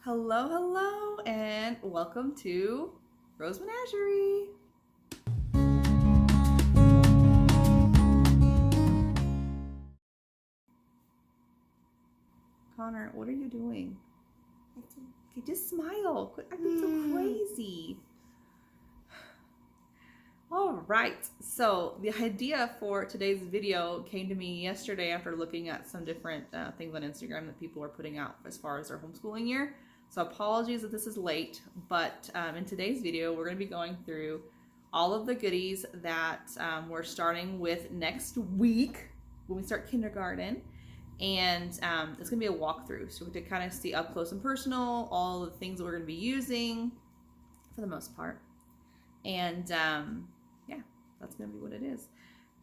Hello, hello, and welcome to Rose Menagerie. Connor, what are you doing? Okay, just smile. Quit acting so crazy. All right, so the idea for today's video came to me yesterday after looking at some different things on Instagram that people are putting out as far as their homeschooling year. So apologies that this is late, but in today's video, we're going to be going through all of the goodies that we're starting with next week when we start kindergarten. And it's going to be a walkthrough. So to kind of see up close and personal all the things that we're going to be using for the most part. And yeah, that's going to be what it is.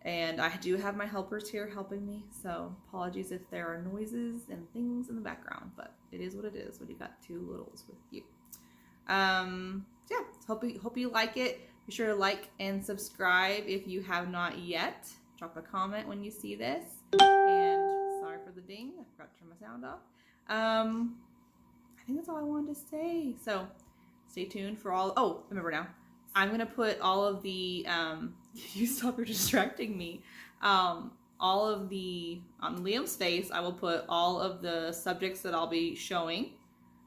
And I do have my helpers here helping me, so apologies if there are noises and things in the background, but it is what it is when you got two littles with you. Yeah, hope you like it. Be sure to like and subscribe if you have not yet. Drop a comment when you see this. And sorry for the ding, I forgot to turn my sound off. I think that's all I wanted to say. So stay tuned for all. Oh, remember now. I'm gonna put all of the you stop, you're distracting me. All of the on Liam's face, I will put all of the subjects that I'll be showing,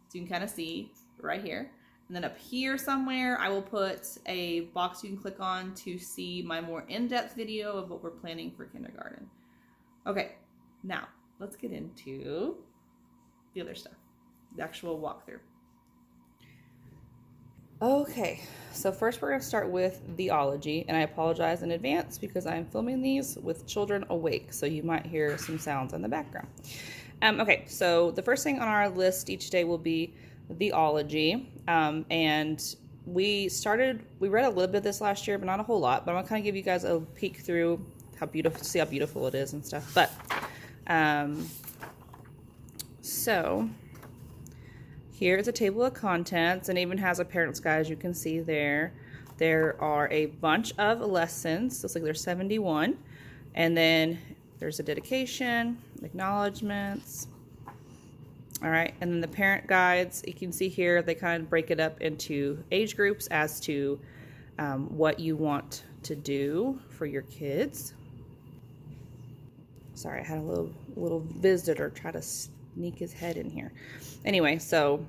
so you can kind of see right here. And then up here somewhere, I will put a box you can click on to see my more in-depth video of what we're planning for kindergarten. Okay, now let's get into the other stuff, the actual walkthrough. Okay, so first we're going to start with the OLOGY, and I apologize in advance because I'm filming these with children awake, so you might hear some sounds in the background. Okay, so the first thing on our list each day will be the OLOGY, and we read a little bit of this last year, but not a whole lot, but I'm going to kind of give you guys a peek through see how beautiful it is and stuff. But, so here is a table of contents, and even has a parent's guide, as you can see there. There are a bunch of lessons. Looks like there's 71. And then there's a dedication, acknowledgments. All right, and then the parent guides, you can see here, they kind of break it up into age groups as to what you want to do for your kids. Sorry, I had a little visitor try to sneak his head in here. Anyway, so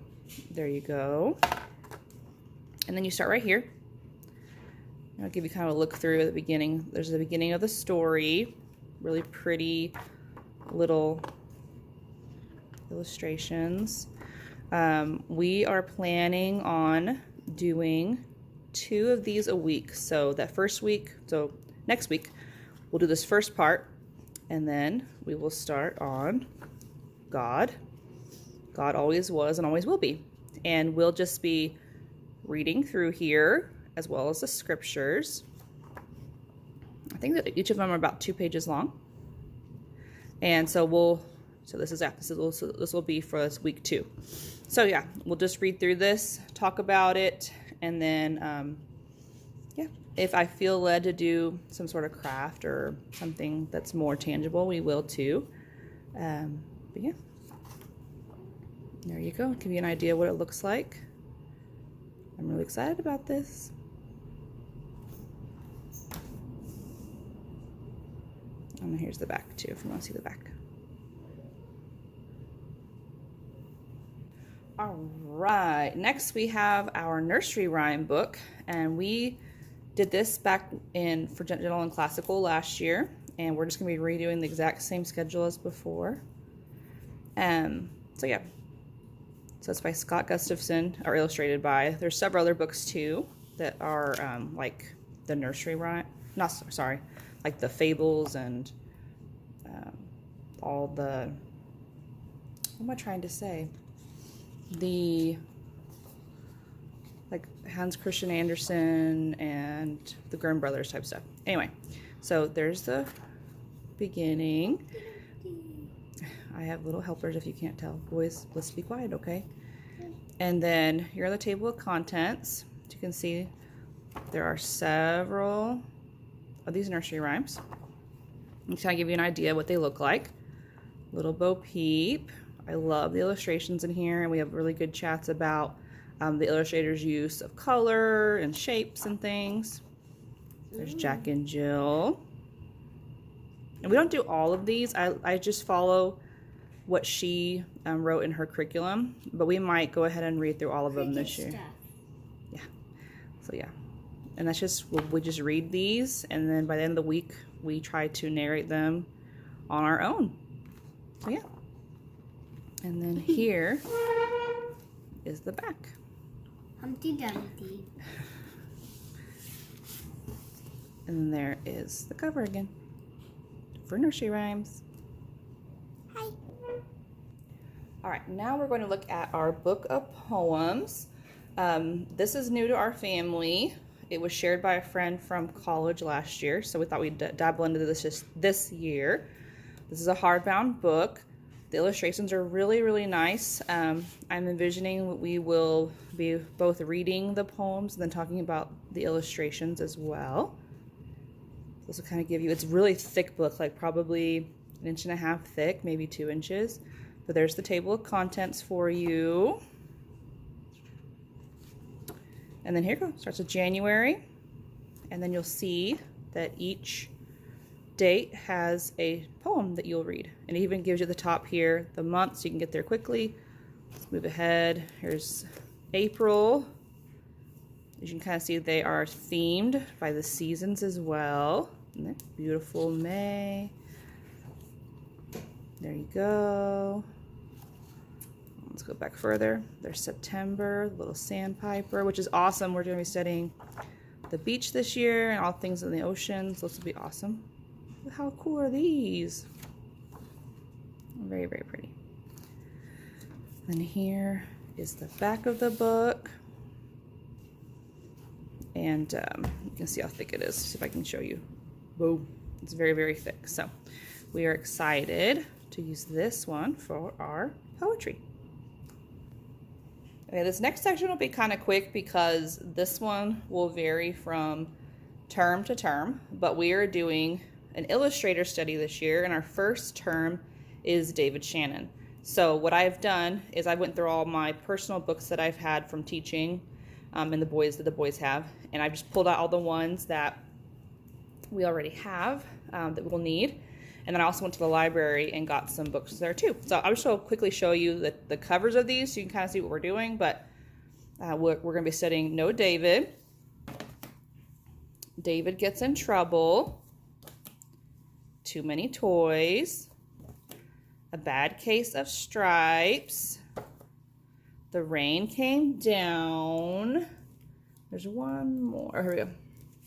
there you go. And then you start right here. I'll give you kind of a look through at the beginning. There's the beginning of the story. Really pretty little illustrations. We are planning on doing 2 of these a week. So that first week, so next week, we'll do this first part, and then we will start on God. God always was and always will be. And we'll just be reading through here as well as the scriptures. I think that each of them are about 2 pages long. And so this will be for this week 2. So yeah, we'll just read through this, talk about it, and then yeah, if I feel led to do some sort of craft or something that's more tangible, we will too. But yeah. There you go. Give you an idea what it looks like. I'm really excited about this. And here's the back too, if you want to see the back. All right, next we have our nursery rhyme book, and we did this back for general and classical last year, and we're just going to be redoing the exact same schedule as before. So yeah. So it's by Scott Gustafson, or illustrated by. There's several other books too that are like the nursery rhyme, like the fables and all the, what am I trying to say? The, like Hans Christian Andersen and the Grimm Brothers type stuff. Anyway, so there's the beginning. I have little helpers if you can't tell. Boys, let's be quiet, okay? And then here are the table of contents. As you can see, there are several of these nursery rhymes. I'm just trying to give you an idea what they look like. Little Bo Peep, I love the illustrations in here, and we have really good chats about the illustrator's use of color and shapes and things. There's Jack and Jill. And we don't do all of these. I just follow what she wrote in her curriculum, but we might go ahead and read through all of them this year. Yeah. So yeah. And that's just, we just read these, and then by the end of the week, we try to narrate them on our own. So yeah. And then here is the back. Humpty Dumpty. And then there is the cover again for nursery rhymes. Hi. All right, now we're going to look at our book of poems. This is new to our family. It was shared by a friend from college last year, so we thought we'd dabble into this just this year. This is a hardbound book. The illustrations are really, really nice. I'm envisioning we will be both reading the poems and then talking about the illustrations as well. This will kind of give you, it's a really thick book, like probably 1.5 inches thick, maybe 2 inches. But there's the table of contents for you. And then here it goes, starts with January. And then you'll see that each date has a poem that you'll read. And it even gives you at the top here the month so you can get there quickly. Let's move ahead. Here's April. As you can kind of see, they are themed by the seasons as well. And then beautiful May. There you go. Let's go back further. There's September, little sandpiper, which is awesome. We're going to be studying the beach this year and all things in the ocean, so this will be awesome. How cool are these? Very, very pretty. Then here is the back of the book. And you can see how thick it is. See if I can show you. Boom. It's very, very thick. So we are excited to use this one for our poetry. Okay, this next section will be kind of quick because this one will vary from term to term, but we are doing an illustrator study this year, and our first term is David Shannon. So what I've done is I went through all my personal books that I've had from teaching and the boys have, and I just pulled out all the ones that we already have that we'll need. And then I also went to the library and got some books there too. So I'll just quickly show you the covers of these so you can kind of see what we're doing. But we're going to be studying No David. David Gets in Trouble. Too Many Toys. A Bad Case of Stripes. The Rain Came Down. There's one more. Here we go.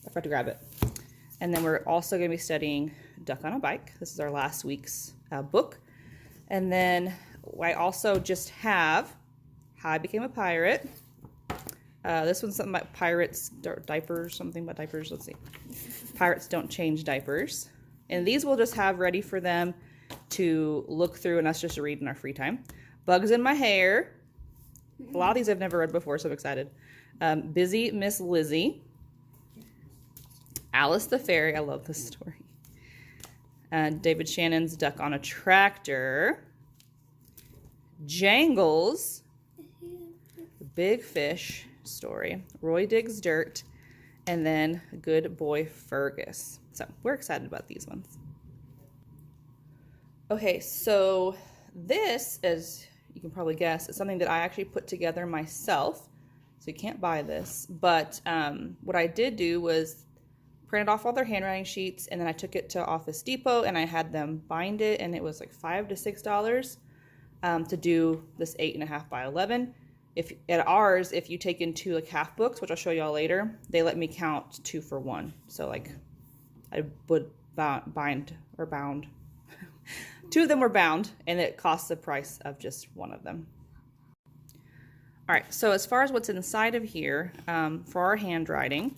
I forgot to grab it. And then we're also going to be studying Duck on a Bike. This is our last week's book. And then I also just have How I Became a Pirate. This one's something about pirates, diapers, something about diapers. Let's see. Pirates don't change diapers. And these we'll just have ready for them to look through and us just read in our free time. Bugs in My Hair. A lot of these I've never read before, so I'm excited. Busy Miss Lizzie. Alice the Fairy. I love this story. David Shannon's Duck on a Tractor. Jangles. The Big Fish story. Roy Digs Dirt. And then Good Boy Fergus. So we're excited about these ones. Okay, so this, as you can probably guess, is something that I actually put together myself. So you can't buy this. But what I did do was printed off all their handwriting sheets, and then I took it to Office Depot and I had them bind it, and it was like $5 to $6 to do this 8.5 by 11. If at ours, if you take in 2 like half books, which I'll show y'all later, they let me count 2 for 1. So like I would bound. 2 of them were bound, and it costs the price of just 1 of them. All right, so as far as what's inside of here for our handwriting,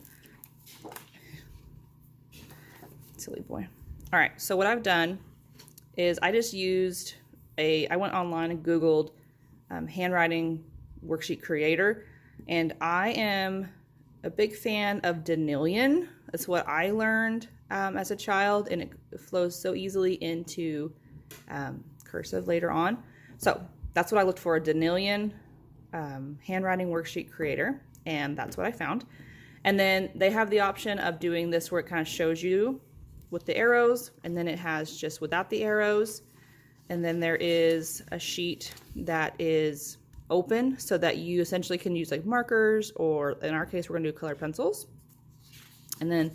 silly boy. All right, so what I've done is I just used I went online and Googled handwriting worksheet creator, and I am a big fan of Denilion. That's what I learned as a child, and it flows so easily into cursive later on. So that's what I looked for, a Danielian handwriting worksheet creator, and that's what I found. And then they have the option of doing this where it kind of shows you with the arrows, and then it has just without the arrows. And then there is a sheet that is open so that you essentially can use like markers, or in our case, we're gonna do colored pencils. And then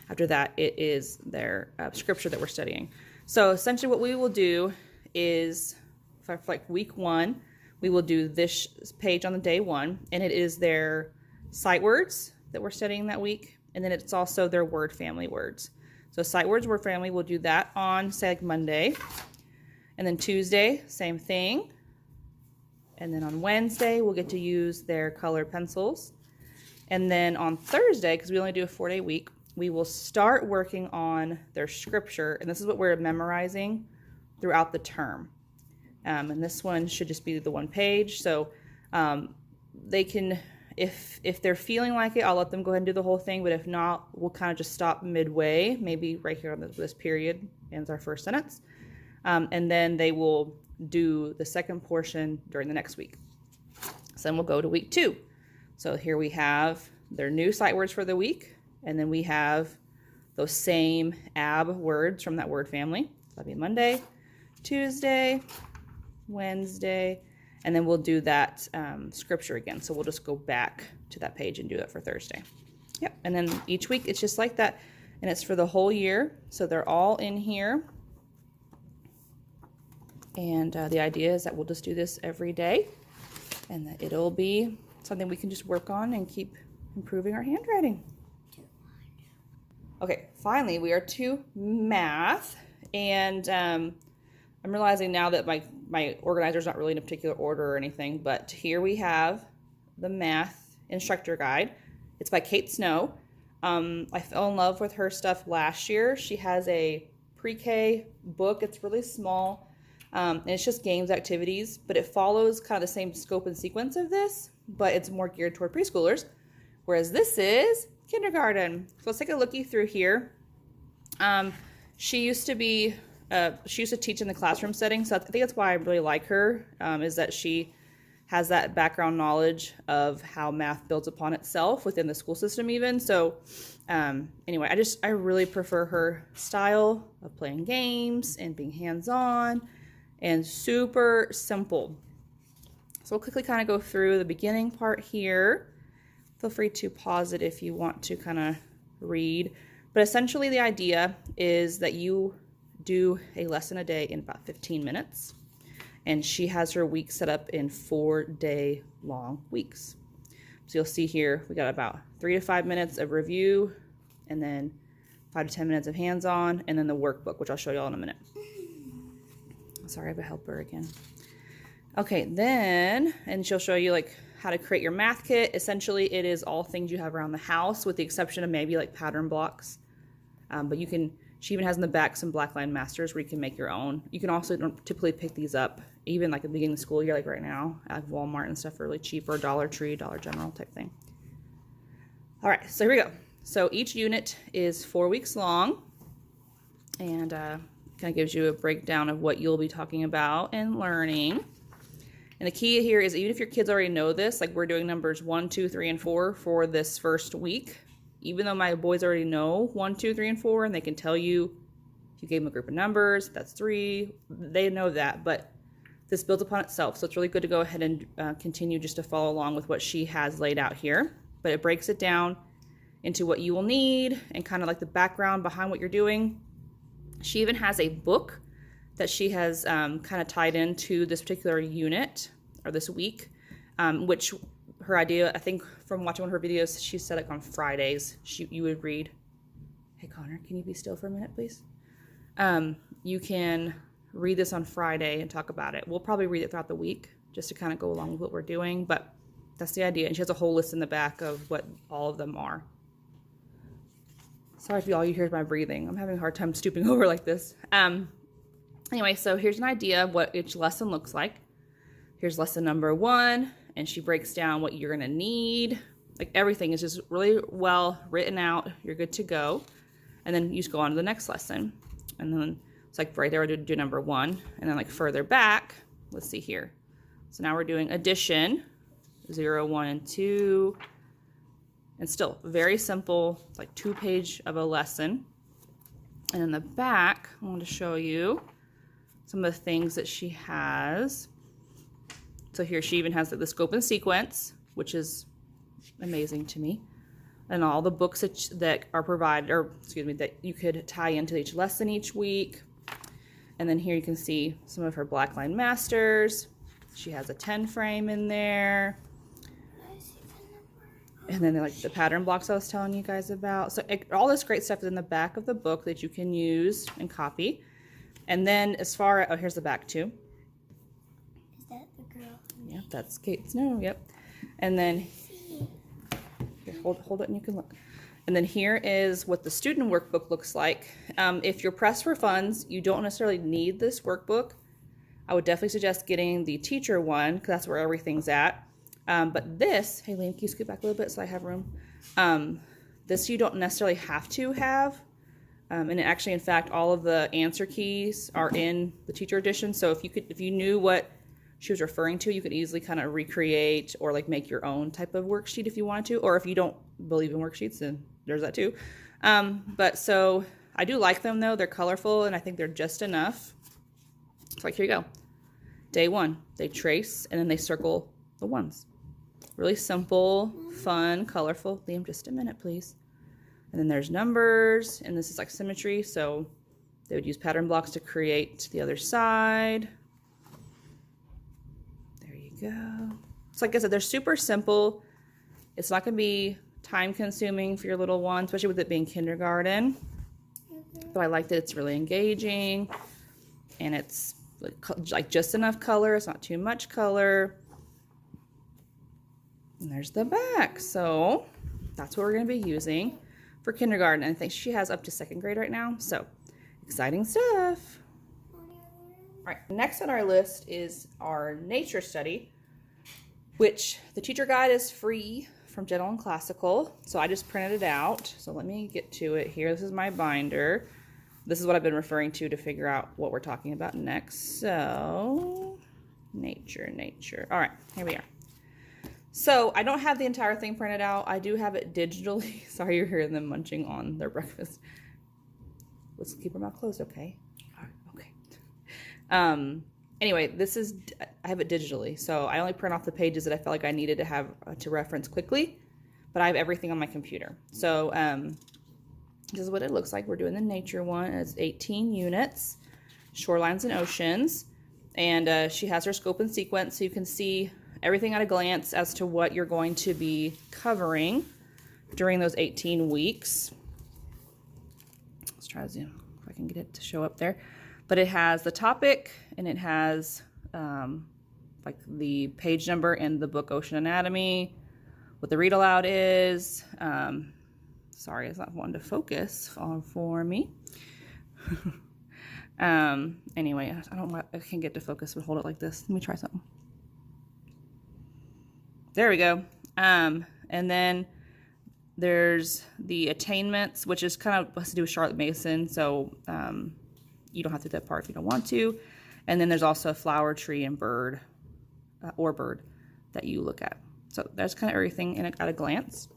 after that, it is their scripture that we're studying. So essentially what we will do is, for like week 1, we will do this page on the day 1, and it is their sight words that we're studying that week. And then it's also their word family words. So sight words, word family, we'll do that on, say, like Monday. And then Tuesday, same thing. And then on Wednesday, we'll get to use their colored pencils. And then on Thursday, because we only do a 4-day week, we will start working on their scripture. And this is what we're memorizing throughout the term. And this one should just be the 1 page. So they can, if they're feeling like it, I'll let them go ahead and do the whole thing. But if not, we'll kind of just stop midway, maybe right here on this period ends our first sentence. And then they will do the second portion during the next week. So then we'll go to week 2. So here we have their new sight words for the week. And then we have those same AB words from that word family. So that'll be Monday, Tuesday, Wednesday, and then we'll do that scripture again. So we'll just go back to that page and do that for Thursday. Yep. And then each week it's just like that. And it's for the whole year. So they're all in here. And the idea is that we'll just do this every day, and that it'll be something we can just work on and keep improving our handwriting. Okay, finally we are to math, and I'm realizing now that my organizer's not really in a particular order or anything, but here we have the math instructor guide. It's by Kate Snow. I fell in love with her stuff last year. She has a pre-K book. It's really small. And it's just games, activities, but it follows kind of the same scope and sequence of this, but it's more geared toward preschoolers, whereas this is kindergarten. So let's take a looky through here. She used to teach in the classroom setting, so I think that's why I really like her, is that she has that background knowledge of how math builds upon itself within the school system even. So anyway, I really prefer her style of playing games and being hands-on and super simple. So we'll quickly kind of go through the beginning part here. Feel free to pause it if you want to kind of read. But essentially the idea is that you do a lesson a day in about 15 minutes. And she has her week set up in 4-day long weeks. So you'll see here, we got about 3 to 5 minutes of review, and then 5 to 10 minutes of hands-on, and then the workbook, which I'll show you all in a minute. Sorry, I have a helper again. Okay, then, and she'll show you like how to create your math kit. Essentially, it is all things you have around the house, with the exception of maybe like pattern blocks. But you can, she even has in the back some black line masters where you can make your own. You can also typically pick these up, even like at the beginning of the school year, like right now, at Walmart and stuff, really cheap, or Dollar Tree, Dollar General type thing. All right, so here we go. So each unit is 4 weeks long, and kind of gives you a breakdown of what you'll be talking about and learning. And the key here is, even if your kids already know this, like we're doing numbers 1, 2, 3, and 4 for this first week, even though my boys already know 1, 2, 3, and 4, and they can tell you if you gave them a group of numbers, that's 3, they know that, but this builds upon itself. So it's really good to go ahead and continue just to follow along with what she has laid out here. But it breaks it down into what you will need and kind of like the background behind what you're doing. She even has a book that she has kind of tied into this particular unit or this week, which her idea, I think from watching one of her videos, she said like on Fridays, you would read, hey Connor, can you be still for a minute, please? You can read this on Friday and talk about it. We'll probably read it throughout the week just to kind of go along with what we're doing, but that's the idea. And she has a whole list in the back of what all of them are. Sorry if all you hear is my breathing. I'm having a hard time stooping over like this. Anyway, so here's an idea of what each lesson looks like. Here's lesson number 1, and she breaks down what you're gonna need. Like everything is just really well written out. You're good to go. And then you just go on to the next lesson. And then it's like right there, I do number 1. And then like further back, let's see here. So now we're doing addition, 0, 1, and 2. And still very simple, it's like 2-page of a lesson. And in the back, I want to show you some of the things that she has. So here she even has the scope and sequence, which is amazing to me. And all the books that are provided, or excuse me, that you could tie into each lesson each week. And then here you can see some of her black line masters. She has a 10 frame in there. And then like the pattern blocks I was telling you guys about. So all this great stuff is in the back of the book that you can use and copy. And then as far as, oh, here's the back too. Is that the girl? Yeah, that's Kate Snow, yep. And then, here, hold it and you can look. And then here is what the student workbook looks like. If you're pressed for funds, you don't necessarily need this workbook. I would definitely suggest getting the teacher one because that's where everything's at. But this, hey Liam, can you scoot back a little bit so I have room? This you don't necessarily have to have. And actually, in fact, all of the answer keys are in the teacher edition. So if you knew what she was referring to, you could easily kind of recreate or like make your own type of worksheet if you wanted to. Or if you don't believe in worksheets, then there's that too. But so I do like them though. They're colorful and I think they're just enough. So like here you go. Day 1, they trace and then they circle the ones. Really simple, fun, colorful. Liam, just a minute, please. And then there's numbers, and this is like symmetry, so they would use pattern blocks to create the other side. There you go. So like I said, they're super simple. It's not going to be time-consuming for your little one, especially with it being kindergarten. But I like that it's really engaging, and it's like just enough color. It's not too much color. And there's the back. So that's what we're going to be using for kindergarten. And I think she has up to 2nd grade right now. So exciting stuff. All right, next on our list is our nature study, which the teacher guide is free from General and Classical. So I just printed it out. So let me get to it here. This is my binder. This is what I've been referring to figure out what we're talking about next. So nature. All right, here we are. So I don't have the entire thing printed out. I do have it digitally. Sorry you're hearing them munching on their breakfast. Let's keep our mouth closed, okay? All right, okay. Anyway, I have it digitally. So I only print off the pages that I felt like I needed to have to reference quickly, but I have everything on my computer. So this is what it looks like. We're doing the nature one. It's 18 units, shorelines and oceans. And she has her scope and sequence so you can see everything at a glance as to what you're going to be covering during those 18 weeks. Let's try to zoom if I can get it to show up there. But it has the topic and it has like the page number in the book Ocean Anatomy, what the read aloud is. Sorry, it's not wanting to focus for me. Anyway, I can't get to focus, but hold it like this. Let me try something. There we go. And then there's the attainments, which is kind of has to do with Charlotte Mason. So you don't have to do that part if you don't want to. And then there's also a flower, tree, and bird or bird that you look at. So that's kind of everything in it at a glance.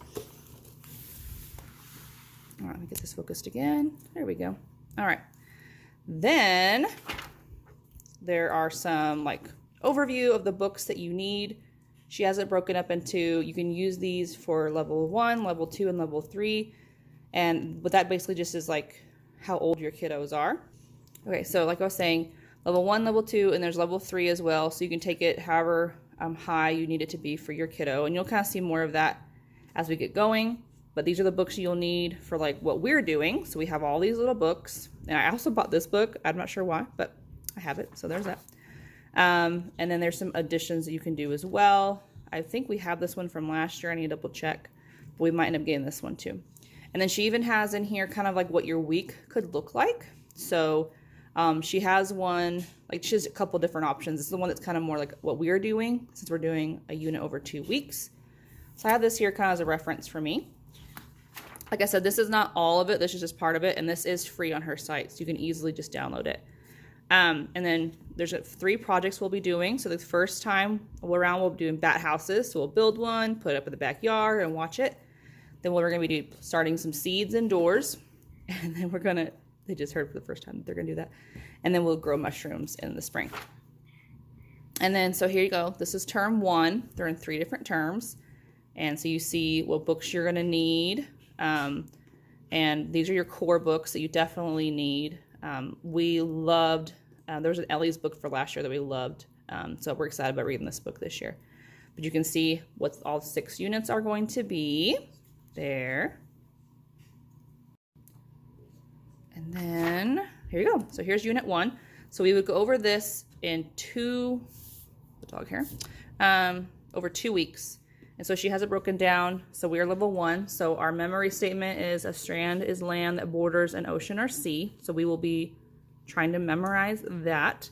All right, let me get this focused again. There we go. All right. Then there are some like overview of the books that you need. She has it broken up into, you can use these for level 1, level 2, and level 3. And what that basically just is like how old your kiddos are. Okay, so like I was saying, level 1, level 2, and there's level 3 as well. So you can take it however high you need it to be for your kiddo. And you'll kind of see more of that as we get going. But these are the books you'll need for like what we're doing. So we have all these little books. And I also bought this book. I'm not sure why, but I have it. So there's that. And then there's some additions that you can do as well. I think we have this one from last year. I need to double check, but we might end up getting this one too. And then she even has in here kind of like what your week could look like. So she has one, like she has a couple different options. This is the one that's kind of more like what we're doing since we're doing a unit over 2 weeks. So I have this here kind of as a reference for me. Like I said, this is not all of it. This is just part of it. And this is free on her site. So you can easily just download it. And then there's 3 projects we'll be doing. So the first time around we'll be doing bat houses. So we'll build one, put it up in the backyard and watch it. Then we're going to be starting some seeds indoors. And then we're going to, they just heard for the first time that they're going to do that. And then we'll grow mushrooms in the spring. And then, so here you go. This is term 1. They're in 3 different terms. And so you see what books you're going to need. And these are your core books that you definitely need. We loved, there was an Ellie's book for last year that we loved. So we're excited about reading this book this year. But you can see what all 6 units are going to be there. And then, here you go. So here's unit 1. So we would go over this in over 2 weeks. And so she has it broken down. So we are level 1. So our memory statement is a strand is land that borders an ocean or sea. So we will be trying to memorize that.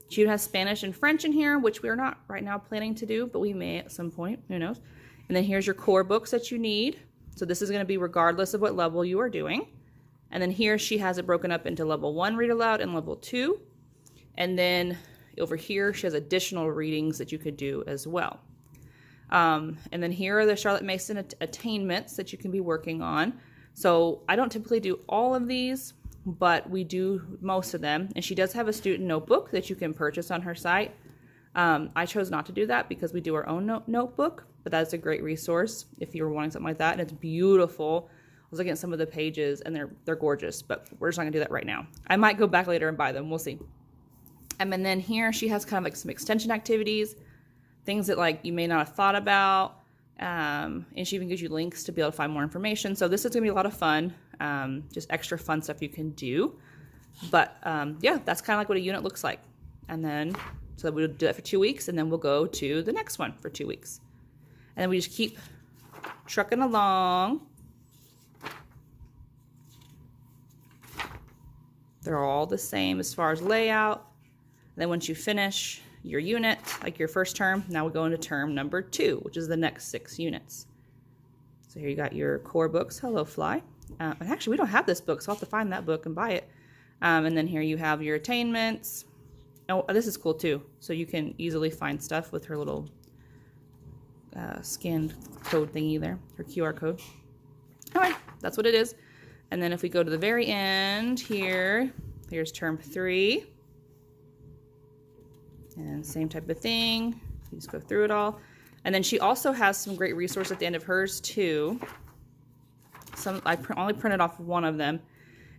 She has Spanish and French in here, which we are not right now planning to do, but we may at some point, who knows. And then here's your core books that you need. So this is going to be regardless of what level you are doing. And then here she has it broken up into level 1 read aloud and level 2. And then over here she has additional readings that you could do as well. And then here are the Charlotte Mason attainments that you can be working on. So I don't typically do all of these, but we do most of them. And she does have a student notebook that you can purchase on her site. I chose not to do that because we do our own notebook, but that's a great resource if you were wanting something like that. And it's beautiful. I was looking at some of the pages and they're gorgeous, but we're just not gonna do that right now. I might go back later and buy them. We'll see. And then here she has kind of like some extension activities, things that like you may not have thought about. And she even gives you links to be able to find more information. So this is gonna be a lot of fun, just extra fun stuff you can do. But yeah, that's kind of like what a unit looks like. And then, so we'll do that for 2 weeks and then we'll go to the next one for 2 weeks. And then we just keep trucking along. They're all the same as far as layout. And then once you finish your unit, like your first term, now we go into term number 2, which is the next 6 units. So here you got your core books, Hello Fly. And actually we don't have this book, so I'll have to find that book and buy it. And then here you have your attainments. Oh, this is cool too. So you can easily find stuff with her little scanned code thingy there, her QR code. All right, that's what it is. And then if we go to the very end here, here's term 3. And same type of thing. You just go through it all. And then she also has some great resources at the end of hers too. I only printed off one of them,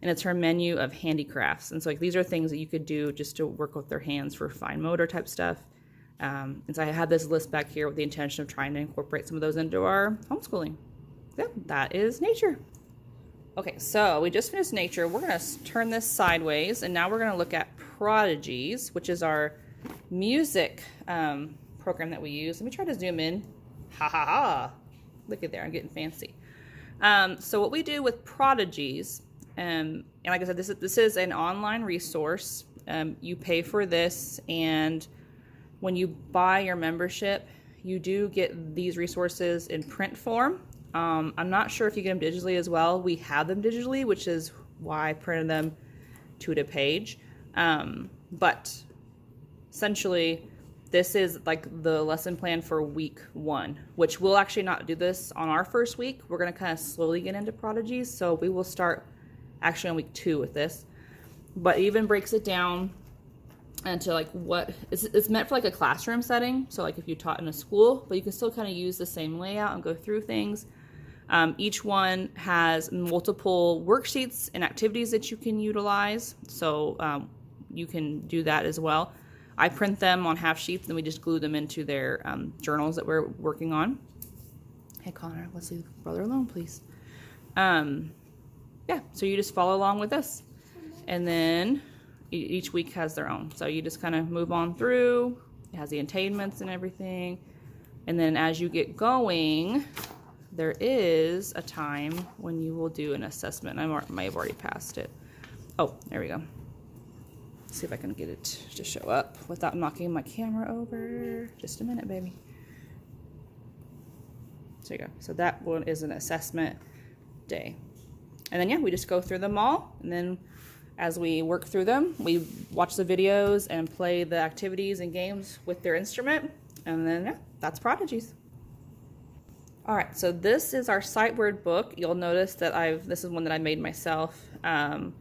and it's her menu of handicrafts. And so like these are things that you could do just to work with their hands for fine motor type stuff. And so I have this list back here with the intention of trying to incorporate some of those into our homeschooling. Yeah, that is nature. Okay, so we just finished nature. We're gonna turn this sideways, and now we're gonna look at Prodigies, which is our music program that we use. Let me try to zoom in. Ha ha ha. Look at there, I'm getting fancy. So what we do with Prodigies, and like I said, this is an online resource. You pay for this, and when you buy your membership, you do get these resources in print form. I'm not sure if you get them digitally as well. We have them digitally, which is why I printed them to a page. But essentially, this is like the lesson plan for week 1, which we'll actually not do this on our first week. We're going to kind of slowly get into Prodigies. So we will start actually on week 2 with this. But it even breaks it down into like what it's meant for, like a classroom setting. So like if you taught in a school, but you can still kind of use the same layout and go through things. Each one has multiple worksheets and activities that you can utilize. So you can do that as well. I print them on half sheets and we just glue them into their journals that we're working on. Hey Connor, let's leave brother alone, please. Yeah, so you just follow along with this. And then each week has their own. So you just kind of move on through. It has the attainments and everything. And then as you get going, there is a time when you will do an assessment. I might have already passed it. Oh, there we go. Let's see if I can get it to show up without knocking my camera over. Just a minute, baby. So there you go. So that one is an assessment day. And then, yeah, we just go through them all. And then as we work through them. We watch the videos and play the activities and games with their instrument. And then, yeah, that's Prodigies. All right, so this is our sight word book. You'll notice that this is one that I made myself. When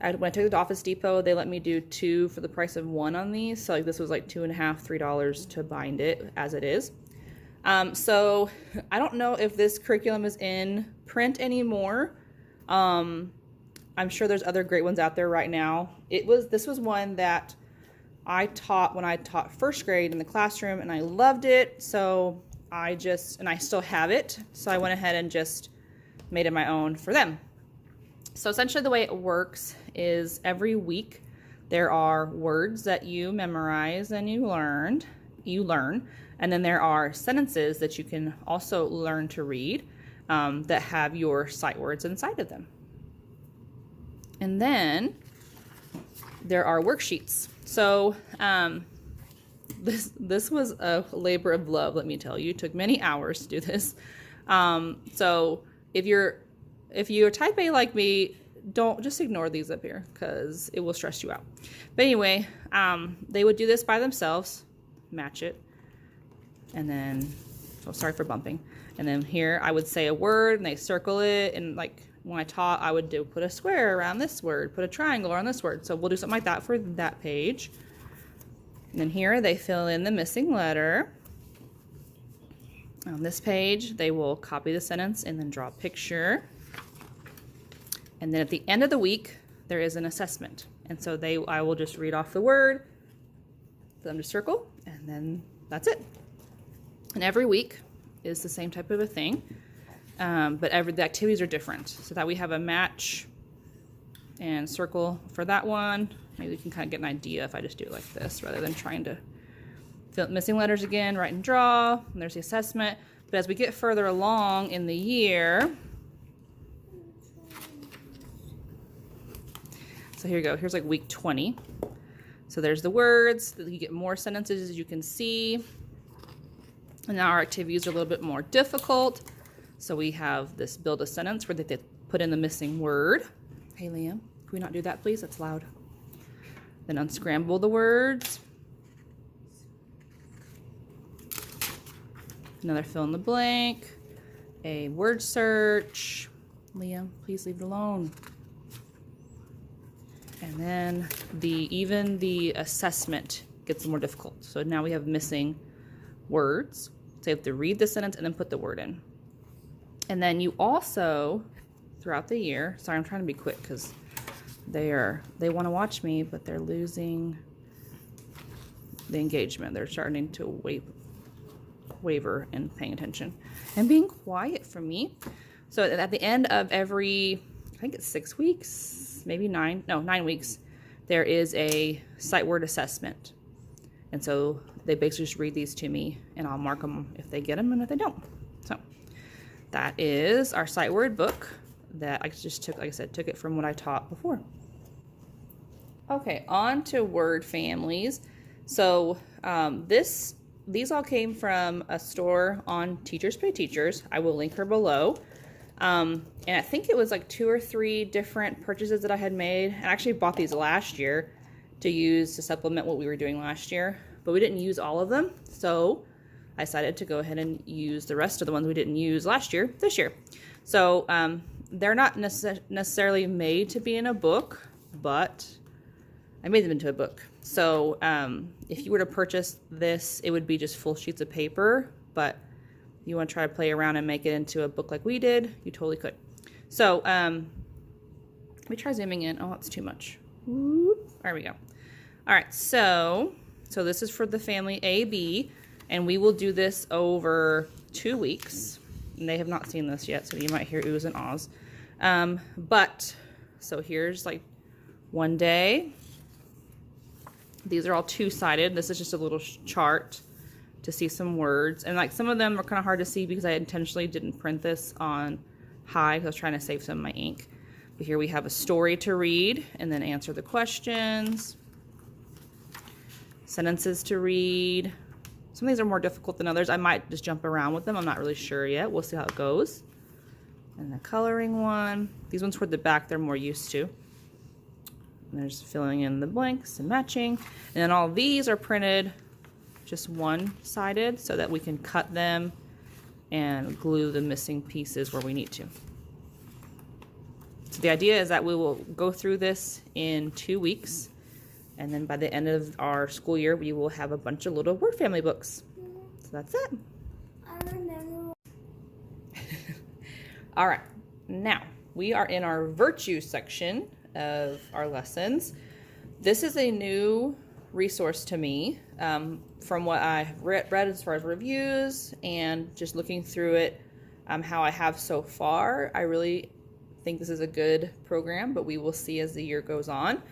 I took it to Office Depot, they let me do 2 for the price of 1 on these. So like this was like $2.50, $3 to bind it as it is. So I don't know if this curriculum is in print anymore. I'm sure there's other great ones out there right now. This was one that I taught when I taught first grade in the classroom, and I loved it. So and I still have it. So I went ahead and just made it my own for them. So essentially the way it works is every week there are words that you memorize and you learn, and then there are sentences that you can also learn to read that have your sight words inside of them. And then there are worksheets. So this was a labor of love, let me tell you. It took many hours to do this. So if you're type A like me, don't just ignore these up here because it will stress you out. But anyway, they would do this by themselves, match it, and then, oh, sorry for bumping. And then here I would say a word and they circle it, and like when I taught, I would put a square around this word, put a triangle around this word. So we'll do something like that for that page. And then here they fill in the missing letter. On this page, they will copy the sentence and then draw a picture. And then at the end of the week, there is an assessment. And so I will just read off the word for them to circle, and then that's it. And every week is the same type of a thing, but the activities are different. So that we have a match and circle for that one. Maybe you can kind of get an idea if I just do it like this rather than trying to fill missing letters again, write and draw. And there's the assessment. But as we get further along in the year, so here you go. Here's like week 20. So there's the words. You get more sentences, as you can see. And now our activities are a little bit more difficult. So we have this build a sentence where they put in the missing word. Hey, Liam, can we not do that, please? That's loud. Then unscramble the words. Another fill in the blank. A word search. Liam, please leave it alone. And then even the assessment gets more difficult. So now we have missing words. So you have to read the sentence and then put the word in. And then you also, throughout the year, sorry, I'm trying to be quick because they want to watch me, but they're losing the engagement. They're starting to waver and paying attention and being quiet for me. So at the end of every, I think it's 6 weeks, maybe 9 weeks, there is a sight word assessment. And so they basically just read these to me and I'll mark them if they get them and if they don't. So that is our sight word book that I just took, like I said, took it from what I taught before. Okay, on to word families. So these all came from a store on Teachers Pay Teachers. I will link her below. And I think it was like 2 or 3 different purchases that I had made. I actually bought these last year to supplement what we were doing last year, but we didn't use all of them. So I decided to go ahead and use the rest of the ones we didn't use last year, this year. So they're not necessarily made to be in a book, but I made them into a book. So if you were to purchase this, it would be just full sheets of paper, but you want to try to play around and make it into a book like we did, you totally could. So let me try zooming in. Oh, that's too much. Whoop. There we go. All right, so this is for the family AB, and we will do this over 2 weeks. And they have not seen this yet, so you might hear oohs and ahs. So here's like one day. These are all 2-sided. This is just a little chart to see some words. And like some of them are kind of hard to see because I intentionally didn't print this on high because I was trying to save some of my ink. But here we have a story to read and then answer the questions. Sentences to read. Some of these are more difficult than others. I might just jump around with them. I'm not really sure yet. We'll see how it goes. And the coloring one. These ones toward the back, they're more used to. And there's filling in the blanks and matching. And then all these are printed just one-sided so that we can cut them and glue the missing pieces where we need to. So the idea is that we will go through this in 2 weeks, and then by the end of our school year, we will have a bunch of little word family books. So that's it. I remember. All right, now we are in our virtue section of our lessons. This is a new resource to me from what I've read as far as reviews and just looking through it, how I have so far. I really think this is a good program, but we will see as the year goes on.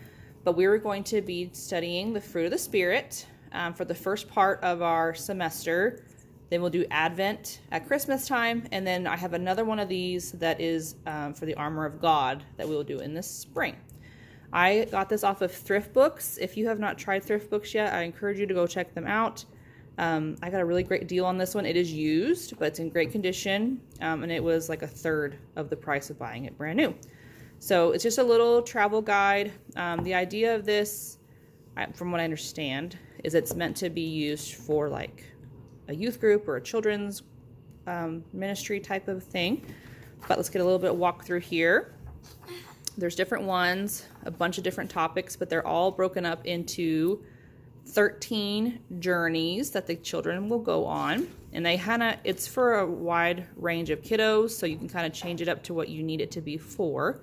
But we're going to be studying the fruit of the Spirit for the first part of our semester. Then we'll do Advent at Christmas time, and then I have another one of these that is for the armor of God that we will do in the spring. I got this off of Thrift Books. If you have not tried Thrift Books yet, I encourage you to go check them out. I got a really great deal on this one. It is used, but it's in great condition, and it was like a third of the price of buying it brand new. So it's just a little travel guide. The idea of this, from what I understand, is it's meant to be used for like a youth group or a children's ministry type of thing. But let's get a little bit of walk through here. There's different ones, a bunch of different topics, but they're all broken up into 13 journeys that the children will go on. And it's for a wide range of kiddos, so you can kind of change it up to what you need it to be for.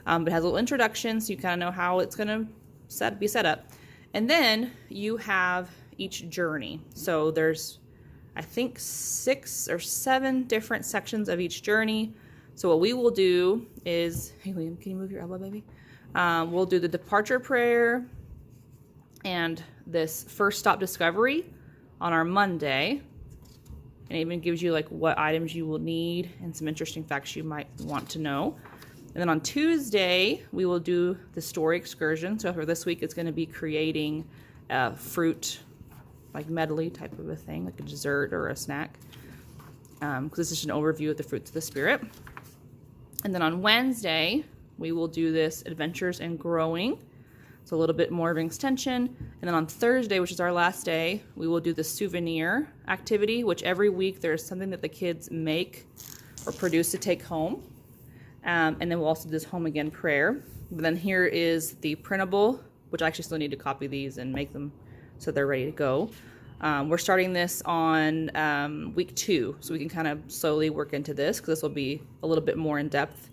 But it has a little introduction, so you kind of know how it's going to be set up. And then you have each journey. So there's, I think, 6 or 7 different sections of each journey. So what we will do is, hey Liam, can you move your elbow, baby? We'll do the departure prayer and this first stop discovery on our Monday. And it even gives you like what items you will need and some interesting facts you might want to know. And then on Tuesday, we will do the story excursion. So for this week, it's going to be creating a fruit, like medley type of a thing, like a dessert or a snack. Because this is an overview of the fruits of the Spirit. And then on Wednesday, we will do this adventures in growing. So a little bit more of an extension. And then on Thursday, which is our last day, we will do the souvenir activity, which every week there's something that the kids make or produce to take home. And then we'll also do this home again prayer. But then here is the printable, which I actually still need to copy these and make them so they're ready to go. We're starting this on week 2, so we can kind of slowly work into this because this will be a little bit more in depth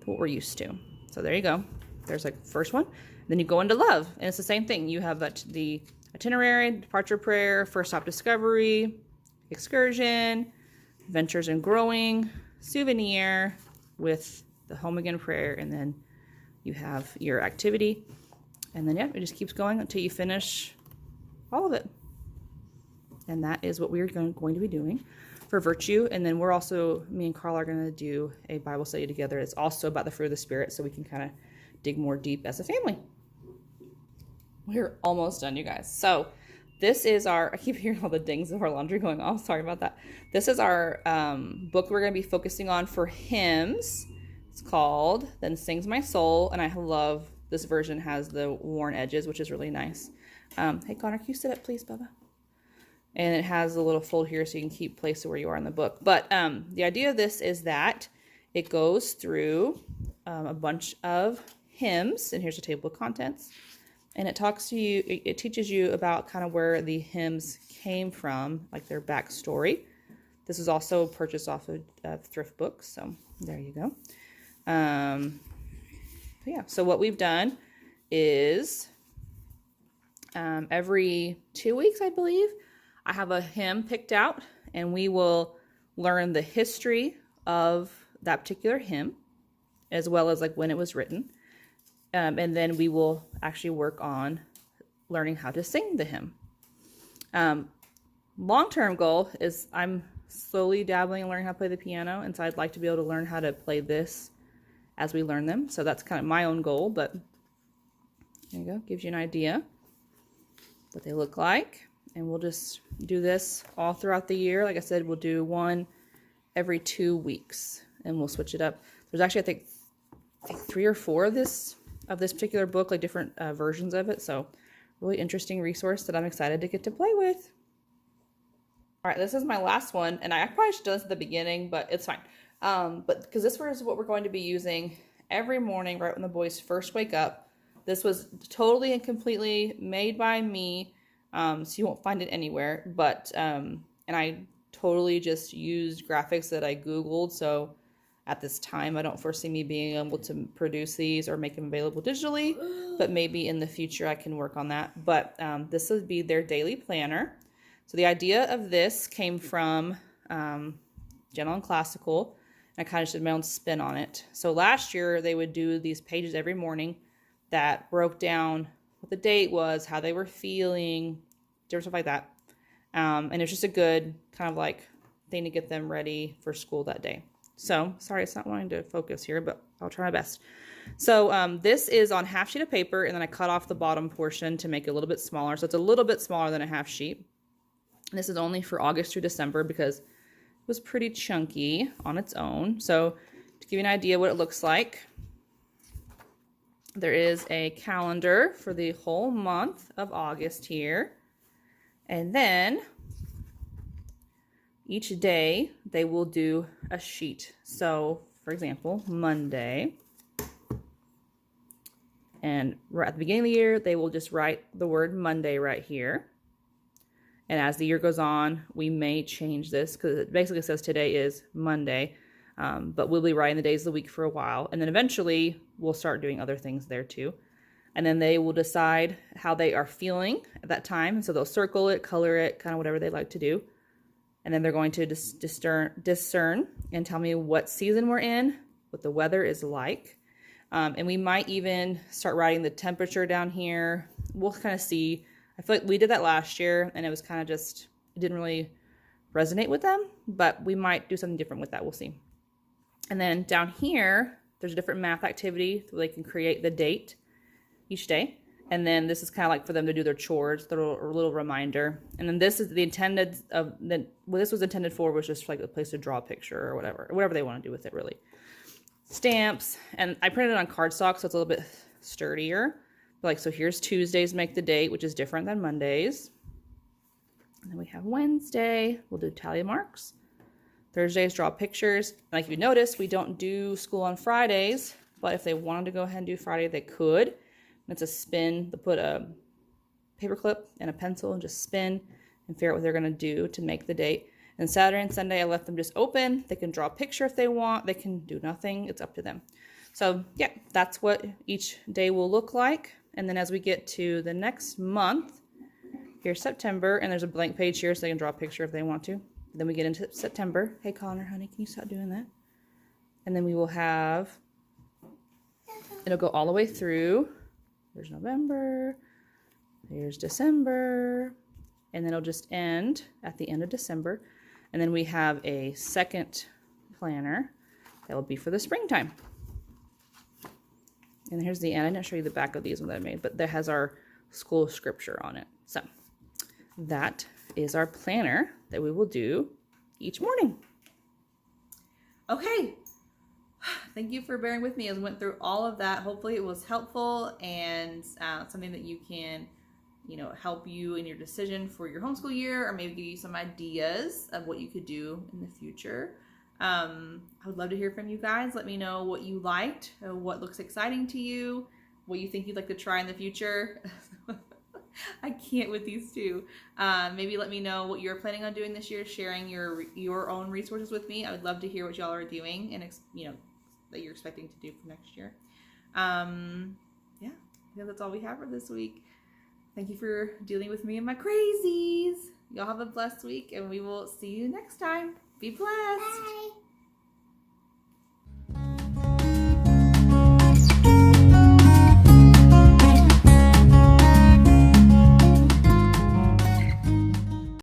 than what we're used to. So there you go. There's like the first one. Then you go into love, and it's the same thing. You have the itinerary, departure prayer, first stop discovery, excursion, adventures in growing, souvenir with the home again prayer, and then you have your activity. And then, yeah, it just keeps going until you finish all of it. And that is what we're going to be doing for virtue. And then we're also, me and Carl are going to do a Bible study together. It's also about the fruit of the Spirit, so we can kind of dig more deep as a family. We're almost done, you guys. So this is I keep hearing all the dings of our laundry going off. Sorry about that. This is our book we're going to be focusing on for hymns. It's called Then Sings My Soul, and I love this version. Has the worn edges, which is really nice. Hey, Connor, can you sit up, please, Bubba? And it has a little fold here so you can keep place where you are in the book. But the idea of this is that it goes through a bunch of hymns, and here's a table of contents. And it talks to you, it teaches you about kind of where the hymns came from, like their backstory. This is also purchased off of Thrift Books, so there you go. Yeah, so what we've done is every 2 weeks, I believe, I have a hymn picked out, and we will learn the history of that particular hymn, as well as like when it was written. And then we will actually work on learning how to sing the hymn. Long-term goal is I'm slowly dabbling and learning how to play the piano, and so I'd like to be able to learn how to play this as we learn them. So that's kind of my own goal, but there you go. Gives you an idea what they look like. And we'll just do this all throughout the year. Like I said, we'll do one every 2 weeks, and we'll switch it up. There's actually, I think 3 or 4 of this of this particular book, like different versions of it. So really interesting resource that I'm excited to get to play with. All right, this is my last one, and I probably should have done this at the beginning, but it's fine. But because this is what we're going to be using every morning right when the boys first wake up. This was totally and completely made by me, so you won't find it anywhere. But and I totally just used graphics that I Googled. So at this time, I don't foresee me being able to produce these or make them available digitally, but maybe in the future I can work on that. But this would be their daily planner. So the idea of this came from Gentle and Classical, and I kind of just did my own spin on it. So last year they would do these pages every morning that broke down what the date was, how they were feeling, different stuff like that. And it's just a good kind of like thing to get them ready for school that day. So sorry, it's not wanting to focus here, but I'll try my best. So this is on half sheet of paper, and then I cut off the bottom portion to make it a little bit smaller. So it's a little bit smaller than a half sheet. And this is only for August through December because it was pretty chunky on its own. So to give you an idea what it looks like, there is a calendar for the whole month of August here. And then each day they will do a sheet. So for example, Monday. And right at the beginning of the year, they will just write the word Monday right here. And as the year goes on, we may change this because it basically says today is Monday, but we'll be writing the days of the week for a while. And then eventually we'll start doing other things there too. And then they will decide how they are feeling at that time. So they'll circle it, color it, kind of whatever they like to do. And then they're going to discern and tell me what season we're in, what the weather is like. And we might even start writing the temperature down here. We'll kind of see. I feel like we did that last year, and it was kind of just, it didn't really resonate with them, but we might do something different with that. We'll see. And then down here, there's a different math activity so they can create the date each day. And then this is kind of like for them to do their chores, a little reminder. And then this is the intended of what this was intended for was just like a place to draw a picture or whatever they want to do with it, really. Stamps, and I printed it on cardstock, so it's a little bit sturdier. Like, so here's Tuesdays, make the date, which is different than Mondays. And then we have Wednesday, we'll do tally marks. Thursdays, draw pictures. Like if you notice, we don't do school on Fridays, but if they wanted to go ahead and do Friday, they could. And it's a spin. They'll put a paper clip and a pencil and just spin and figure out what they're gonna do to make the date. And Saturday and Sunday, I left them just open. They can draw a picture if they want. They can do nothing. It's up to them. So yeah, that's what each day will look like. And then as we get to the next month, here's September, and there's a blank page here so they can draw a picture if they want to. Then we get into September. Hey, Connor, honey, can you stop doing that? And then we will have, it'll go all the way through. There's November, here's December, and then it'll just end at the end of December. And then we have a second planner that will be for the springtime. And here's the end. I didn't show you the back of these ones that I made, but that has our school scripture on it. So that is our planner that we will do each morning. Okay. Thank you for bearing with me as we went through all of that. Hopefully it was helpful and something that you can, help you in your decision for your homeschool year, or maybe give you some ideas of what you could do in the future. I would love to hear from you guys. Let me know what you liked, what looks exciting to you, what you think you'd like to try in the future. I can't with these two. Maybe let me know what you're planning on doing this year, sharing your own resources with me. I would love to hear what y'all are doing and that you're expecting to do for next year. Yeah, I think that's all we have for this week. Thank you for dealing with me and my crazies. Y'all have a blessed week, and we will see you next time. Be blessed. Bye.